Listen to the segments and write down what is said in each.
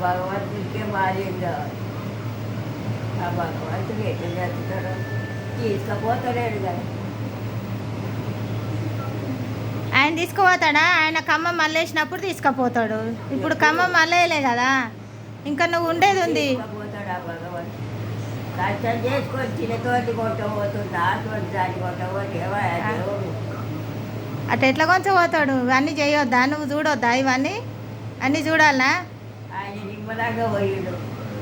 భగవంతుడికే బాధ్యం కావాలి. ఆ భగవంతుడు ఎట్లా జరుగుతాడో తీసుకుపోతాడు కదా. ఆయన తీసుకుపోతాడా? ఆయన ఖమ్మం మళ్ళేసినప్పుడు తీసుకుపోతాడు. ఇప్పుడు ఖమ్మం మళ్ళేయలే కదా, ఇంకా నువ్వు ఉండేది ఉంది. తీసుకుపోతాడు ఆ భగవంతుడు. కష్టం చేసుకొని చిన్నతోటి కొట్టబోతుంది, నాతోటి దాన్ని కొట్టబోతే దేవుడు. అట్లా ఎట్లా కొంచెం పోతాడు? ఇవన్నీ చేయొద్దా? నువ్వు చూడొద్దా? ఇవన్నీ అన్నీ చూడాలా? ఆయన నిమ్మలంగా పోయిండు,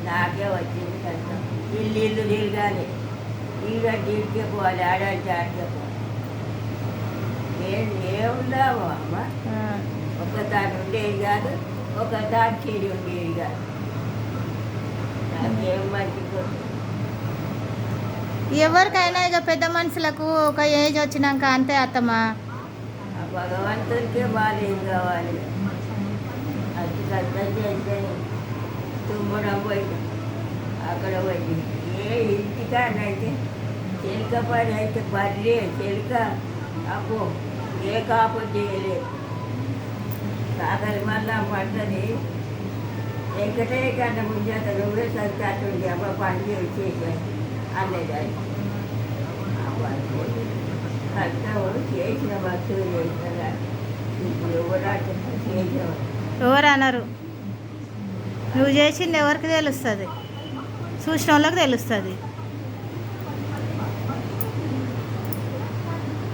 నాకే వచ్చింది కష్టం. ఇల్లు తిరగాలి, ఇల్లు ఇంటికే పోవాలి, ఆడంటే ఆడికే పోవాలి. ఏముందామో అమ్మ, ఒకదాని ఉండేది కాదు, ఒకదాని చెడి ఉండేది కాదు. నాకేం మంచి ఎవరికైనా ఇక పెద్ద మనుషులకు ఒక ఏజ్ వచ్చినాక అంతే అత్తమ్మా. ఆ భగవంతుడికే బాధ్యం కావాలి. అది కష్టం చేస్తే తుమ్మడం పోయింది, అక్కడ పోయింది. ఏ ఇంటికాడైతే చెలిక పని అయితే బర్రె చెలిక అప్పు ఏ కాపు చేయలేదు. కాకరి మళ్ళా పడ్డది ఎక్కటే కన్నా ముందు అతను నువ్వే సరికాటుంది అమ్మ పని చేసేసాను అన్నది. అది కష్టం చేసిన భక్తులు చేసిన ఇప్పుడు ఎవరు చేసేవారు ఎవరు అనరు. నువ్వు చేసింది ఎవరికి తెలుస్తుంది? చూసిన వాళ్ళకి తెలుస్తుంది.